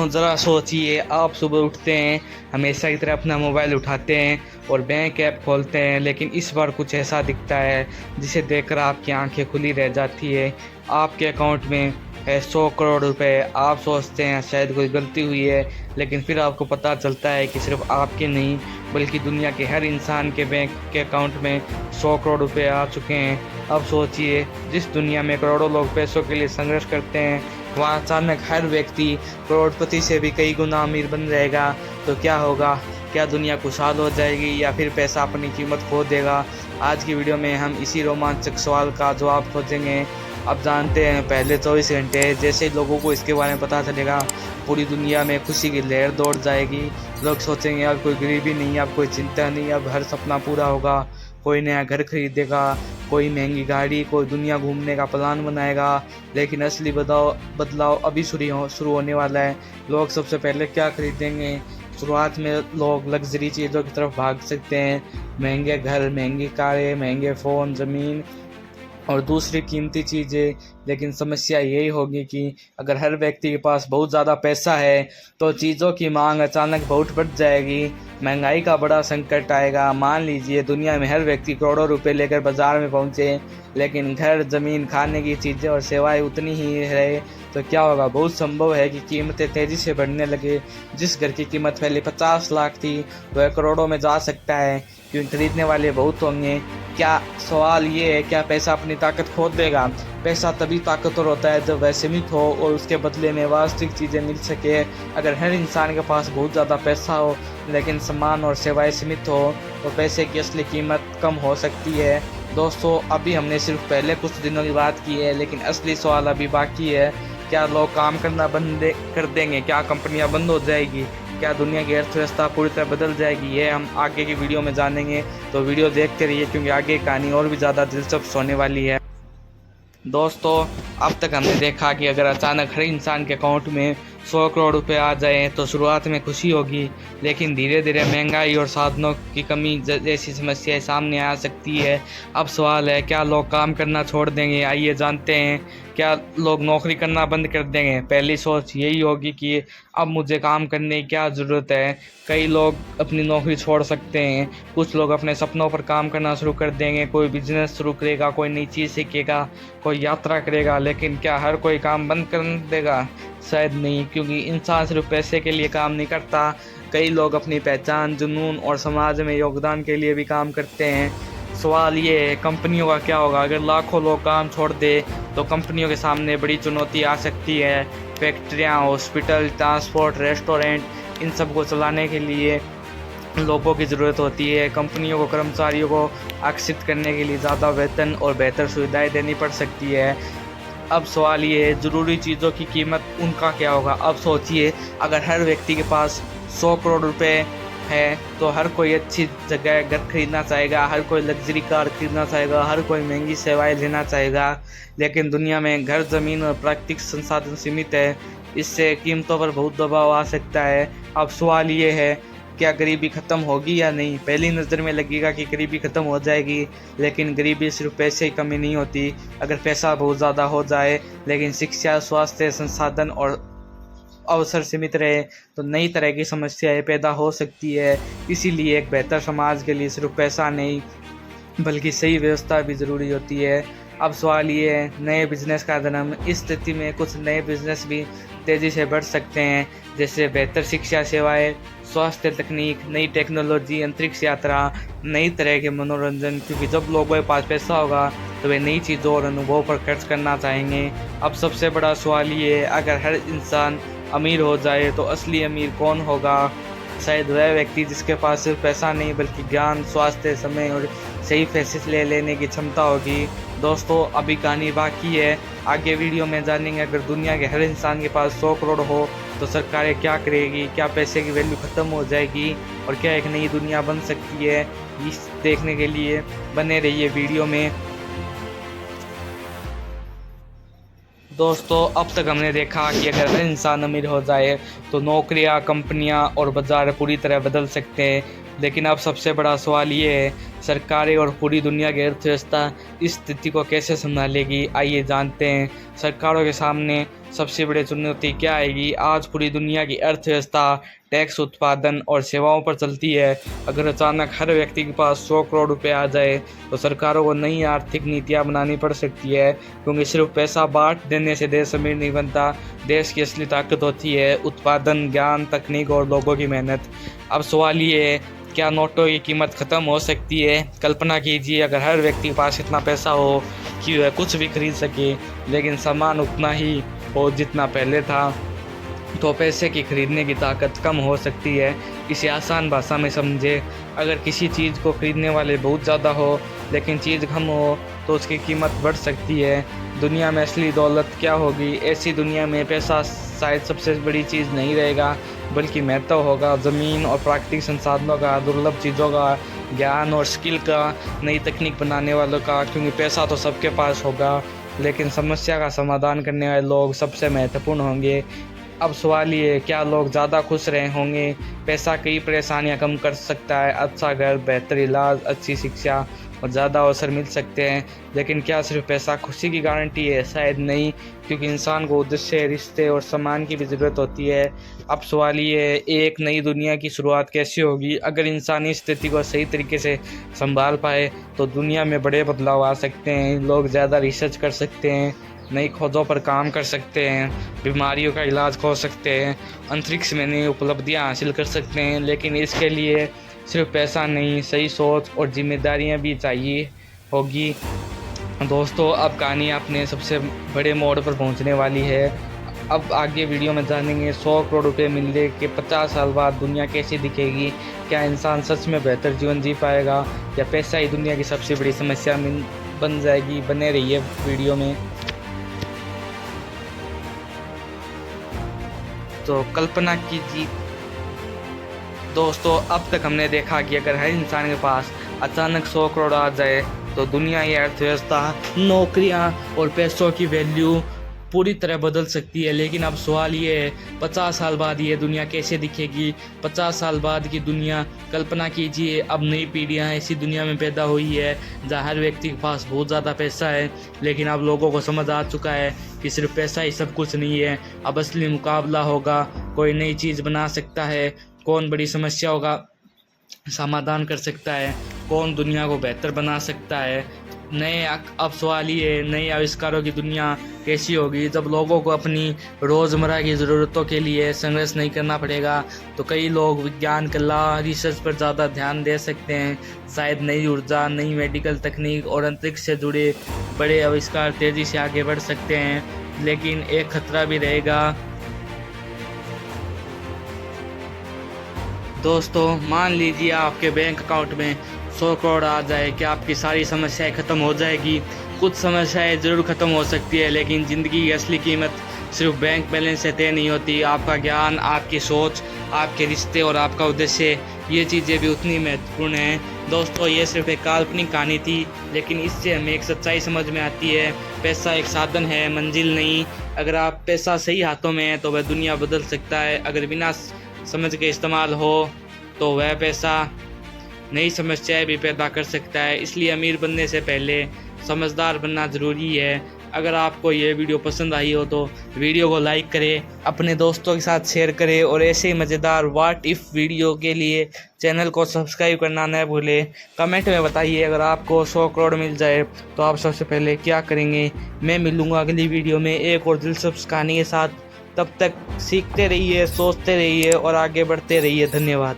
दोस्तों ज़रा सोचिए, आप सुबह उठते हैं, हमेशा की तरह अपना मोबाइल उठाते हैं और बैंक ऐप खोलते हैं, लेकिन इस बार कुछ ऐसा दिखता है जिसे देखकर आपकी आंखें खुली रह जाती है। आपके अकाउंट में है 100 करोड़ रुपए। आप सोचते हैं शायद कोई गलती हुई है, लेकिन फिर आपको पता चलता है कि सिर्फ आपके नहीं बल्कि दुनिया के हर इंसान के बैंक के अकाउंट में 100 करोड़ रुपए आ चुके हैं। अब सोचिए, जिस दुनिया में करोड़ों लोग पैसों के लिए संघर्ष करते हैं, वहाँ अचानक हर व्यक्ति करोड़पति से भी कई गुना अमीर बन जाएगा। तो क्या होगा? क्या दुनिया खुशहाल हो जाएगी या फिर पैसा अपनी कीमत खो देगा? आज की वीडियो में हम इसी रोमांचक सवाल का जवाब खोजेंगे। अब जानते हैं, पहले 24 घंटे जैसे लोगों को इसके बारे में पता चलेगा, पूरी दुनिया में खुशी की लहर दौड़ जाएगी। लोग सोचेंगे अब कोई गरीबी नहीं, अब कोई चिंता नहीं, अब हर सपना पूरा होगा। कोई नया घर खरीदेगा, कोई महंगी गाड़ी, कोई दुनिया घूमने का प्लान बनाएगा। लेकिन असली बदलाव अभी शुरू होने वाला है। लोग सबसे पहले क्या खरीदेंगे? शुरुआत में लोग लग्जरी चीज़ों की तरफ भाग सकते हैं, महंगे घर, महंगी कारें, महंगे फ़ोन, ज़मीन और दूसरी कीमती चीज़ें। लेकिन समस्या यही होगी कि अगर हर व्यक्ति के पास बहुत ज़्यादा पैसा है तो चीज़ों की मांग अचानक बहुत बढ़ जाएगी, महंगाई का बड़ा संकट आएगा। मान लीजिए दुनिया में हर व्यक्ति करोड़ों रुपए लेकर बाजार में पहुंचे, लेकिन घर, ज़मीन, खाने की चीज़ें और सेवाएं उतनी ही रहे, तो क्या होगा? बहुत संभव है कि कीमतें तेज़ी से बढ़ने लगे। जिस घर की कीमत पहले 50 लाख थी वह करोड़ों में जा सकता है, क्योंकि खरीदने वाले बहुत होंगे। क्या सवाल ये है, क्या पैसा अपनी ताकत खो देगा? पैसा तभी ताकतवर होता है जब वह सीमित हो और उसके बदले में वास्तविक चीज़ें मिल सके। अगर हर इंसान के पास बहुत ज़्यादा पैसा हो लेकिन सामान और सेवाएं सीमित हो तो पैसे की असली कीमत कम हो सकती है। दोस्तों, अभी हमने सिर्फ पहले कुछ दिनों की बात की है, लेकिन असली सवाल अभी बाकी है। क्या लोग काम करना बंद कर देंगे? क्या कंपनियां बंद हो जाएगी? क्या दुनिया की अर्थव्यवस्था पूरी तरह बदल जाएगी? ये हम आगे की वीडियो में जानेंगे, तो वीडियो देखते रहिए क्योंकि आगे कहानी और भी ज़्यादा दिलचस्प होने वाली है। दोस्तों, अब तक हमने देखा कि अगर अचानक हर इंसान के अकाउंट में 100 करोड़ रुपए आ जाएं तो शुरुआत में खुशी होगी, लेकिन धीरे धीरे महंगाई और साधनों की कमी जैसी समस्याएं सामने आ सकती है। अब सवाल है, क्या लोग काम करना छोड़ देंगे? आइए जानते हैं, क्या लोग नौकरी करना बंद कर देंगे? पहली सोच यही होगी कि अब मुझे काम करने की क्या ज़रूरत है। कई लोग अपनी नौकरी छोड़ सकते हैं, कुछ लोग अपने सपनों पर काम करना शुरू कर देंगे। कोई बिजनेस शुरू करेगा, कोई नई चीज़ सीखेगा, कोई यात्रा करेगा। लेकिन क्या हर कोई काम बंद कर देगा? शायद नहीं, क्योंकि इंसान सिर्फ पैसे के लिए काम नहीं करता। कई लोग अपनी पहचान, जुनून और समाज में योगदान के लिए भी काम करते हैं। सवाल ये है, कंपनियों का क्या होगा? अगर लाखों लोग काम छोड़ दे तो कंपनियों के सामने बड़ी चुनौती आ सकती है। फैक्ट्रियाँ, हॉस्पिटल, ट्रांसपोर्ट, रेस्टोरेंट, इन सब को चलाने के लिए लोगों की ज़रूरत होती है। कंपनियों को कर्मचारियों को आकर्षित करने के लिए ज़्यादा वेतन और बेहतर सुविधाएं देनी पड़ सकती है। अब सवाल ये है, ज़रूरी चीज़ों की कीमत उनका क्या होगा? अब सोचिए, अगर हर व्यक्ति के पास 100 करोड़ रुपए है तो हर कोई अच्छी जगह घर खरीदना चाहेगा, हर कोई लग्जरी कार खरीदना चाहेगा, हर कोई महंगी सेवाएं लेना चाहेगा। लेकिन दुनिया में घर, ज़मीन और प्राकृतिक संसाधन सीमित है, इससे कीमतों पर बहुत दबाव आ सकता है। अब सवाल ये है, क्या गरीबी ख़त्म होगी या नहीं? पहली नज़र में लगेगा कि गरीबी ख़त्म हो जाएगी, लेकिन गरीबी सिर्फ पैसे की कमी नहीं होती। अगर पैसा बहुत ज़्यादा हो जाए लेकिन शिक्षा, स्वास्थ्य, संसाधन और अवसर सीमित रहे तो नई तरह की समस्याएं पैदा हो सकती है। इसीलिए एक बेहतर समाज के लिए सिर्फ पैसा नहीं बल्कि सही व्यवस्था भी ज़रूरी होती है। अब सवाल ये है, नए बिजनेस का जन्म। इस स्थिति में कुछ नए बिजनेस भी तेज़ी से बढ़ सकते हैं, जैसे बेहतर शिक्षा सेवाएं, स्वास्थ्य तकनीक, नई टेक्नोलॉजी, अंतरिक्ष यात्रा, नई तरह के मनोरंजन। क्योंकि जब लोगों के पास पैसा होगा तो वे नई चीज़ों और अनुभव पर खर्च करना चाहेंगे। अब सबसे बड़ा सवाल ये है, अगर हर इंसान अमीर हो जाए तो असली अमीर कौन होगा? शायद वह व्यक्ति जिसके पास सिर्फ पैसा नहीं बल्कि ज्ञान, स्वास्थ्य, समय और सही फैसले लेने की क्षमता होगी। दोस्तों, अभी कहानी बाकी है, आगे वीडियो में जानेंगे। अगर दुनिया के हर इंसान के पास 100 करोड़ हो तो सरकारें क्या करेगी? क्या पैसे की वैल्यू ख़त्म हो जाएगी और क्या एक नई दुनिया बन सकती है? इस देखने के लिए बने रहिए वीडियो में। दोस्तों, अब तक हमने देखा कि अगर हर इंसान अमीर हो जाए तो नौकरियां, कंपनियां और बाजार पूरी तरह बदल सकते हैं। लेकिन अब सबसे बड़ा सवाल ये है, सरकारें और पूरी दुनिया की अर्थव्यवस्था इस स्थिति को कैसे संभालेगी, आइए जानते हैं। सरकारों के सामने सबसे बड़ी चुनौती क्या आएगी। आज पूरी दुनिया की अर्थव्यवस्था टैक्स, उत्पादन और सेवाओं पर चलती है। अगर अचानक हर व्यक्ति के पास 100 करोड़ रुपए आ जाए तो सरकारों को नई आर्थिक नीतियां बनानी पड़ सकती है, क्योंकि सिर्फ पैसा बांट देने से देश अमीर नहीं बनता। देश की असली ताकत होती है उत्पादन, ज्ञान, तकनीक और लोगों की मेहनत। अब सवाल ये है, क्या नोटों की कीमत ख़त्म हो सकती है? कल्पना कीजिए, अगर हर व्यक्ति के पास इतना पैसा हो कि वह कुछ भी खरीद सके, लेकिन सामान उतना ही हो जितना पहले था, तो पैसे की खरीदने की ताकत कम हो सकती है। इसे आसान भाषा में समझे, अगर किसी चीज़ को खरीदने वाले बहुत ज़्यादा हो लेकिन चीज़ कम हो तो उसकी कीमत बढ़ सकती है। दुनिया में असली दौलत क्या होगी? ऐसी दुनिया में पैसा शायद सबसे बड़ी चीज़ नहीं रहेगा, बल्कि महत्व होगा ज़मीन और प्राकृतिक संसाधनों का, दुर्लभ चीज़ों का, ज्ञान और स्किल का, नई तकनीक बनाने वालों का। क्योंकि पैसा तो सबके पास होगा, लेकिन समस्या का समाधान करने वाले लोग सबसे महत्वपूर्ण होंगे। अब सवाल ये, क्या लोग ज़्यादा खुश रहे होंगे? पैसा कई परेशानियां कम कर सकता है। अच्छा घर, बेहतर इलाज, अच्छी शिक्षा और ज़्यादा अवसर मिल सकते हैं, लेकिन क्या सिर्फ पैसा खुशी की गारंटी है? शायद नहीं, क्योंकि इंसान को उद्देश्य, रिश्ते और सम्मान की भी ज़रूरत होती है। अब सवाल ये, एक नई दुनिया की शुरुआत कैसे होगी? अगर इंसान इस स्थिति को सही तरीके से संभाल पाए तो दुनिया में बड़े बदलाव आ सकते हैं। लोग ज़्यादा रिसर्च कर सकते हैं, नई खोजों पर काम कर सकते हैं, बीमारियों का इलाज खोज सकते हैं, अंतरिक्ष में नई उपलब्धियां हासिल कर सकते हैं। लेकिन इसके लिए सिर्फ पैसा नहीं, सही सोच और जिम्मेदारियां भी चाहिए होगी। दोस्तों, अब कहानी अपने सबसे बड़े मोड़ पर पहुंचने वाली है। अब आगे वीडियो में जानेंगे 100 करोड़ रुपए मिलने के 50 साल बाद दुनिया कैसी दिखेगी। क्या इंसान सच में बेहतर जीवन जी पाएगा, या पैसा ही दुनिया की सबसे बड़ी समस्या बन जाएगी? बने रहिए वीडियो में। तो कल्पना कीजिए दोस्तों, अब तक हमने देखा कि अगर हर इंसान के पास अचानक 100 करोड़ आ जाए तो दुनिया की अर्थव्यवस्था, नौकरियां और पैसों की वैल्यू पूरी तरह बदल सकती है। लेकिन अब सवाल ये है, 50 साल बाद ये दुनिया कैसे दिखेगी? 50 साल बाद की दुनिया, कल्पना कीजिए, अब नई पीढ़ियां ऐसी दुनिया में पैदा हुई है जहाँ हर व्यक्ति के पास बहुत ज़्यादा पैसा है। लेकिन अब लोगों को समझ आ चुका है कि सिर्फ पैसा ही सब कुछ नहीं है। अब असली मुकाबला होगा, कोई नई चीज़ बना सकता है, कौन बड़ी समस्याओं का समाधान कर सकता है, कौन दुनिया को बेहतर बना सकता है। अब सवाल ये, नए आविष्कारों की दुनिया कैसी होगी? जब लोगों को अपनी रोज़मर्रा की ज़रूरतों के लिए संघर्ष नहीं करना पड़ेगा तो कई लोग विज्ञान, कला, रिसर्च पर ज़्यादा ध्यान दे सकते हैं। शायद नई ऊर्जा, नई मेडिकल तकनीक और अंतरिक्ष से जुड़े बड़े आविष्कार तेज़ी से आगे बढ़ सकते हैं। लेकिन एक खतरा भी रहेगा दोस्तों। मान लीजिए आपके बैंक अकाउंट में 100 करोड़ आ जाए, क्या आपकी सारी समस्याएं ख़त्म हो जाएगी? कुछ समस्याएं ज़रूर ख़त्म हो सकती है, लेकिन ज़िंदगी की असली कीमत सिर्फ बैंक बैलेंस से तय नहीं होती। आपका ज्ञान, आपकी सोच, आपके रिश्ते और आपका उद्देश्य, ये चीज़ें भी उतनी महत्वपूर्ण हैं। दोस्तों, ये सिर्फ एक काल्पनिक कहानी थी, लेकिन इससे हमें एक सच्चाई समझ में आती है। पैसा एक साधन है, मंजिल नहीं। अगर आप पैसा सही हाथों में है तो वह दुनिया बदल सकता है। अगर बिना समझ के इस्तेमाल हो तो वह पैसा नई समस्याएं भी पैदा कर सकता है। इसलिए अमीर बनने से पहले समझदार बनना ज़रूरी है। अगर आपको ये वीडियो पसंद आई हो तो वीडियो को लाइक करें, अपने दोस्तों के साथ शेयर करें और ऐसे ही मज़ेदार व्हाट इफ़ वीडियो के लिए चैनल को सब्सक्राइब करना न भूलें। कमेंट में बताइए, अगर आपको 100 करोड़ मिल जाए तो आप सबसे पहले क्या करेंगे। मैं मिलूँगा अगली वीडियो में एक और दिलचस्प कहानी के साथ। तब तक सीखते रहिए, सोचते रहिए और आगे बढ़ते रहिए। धन्यवाद।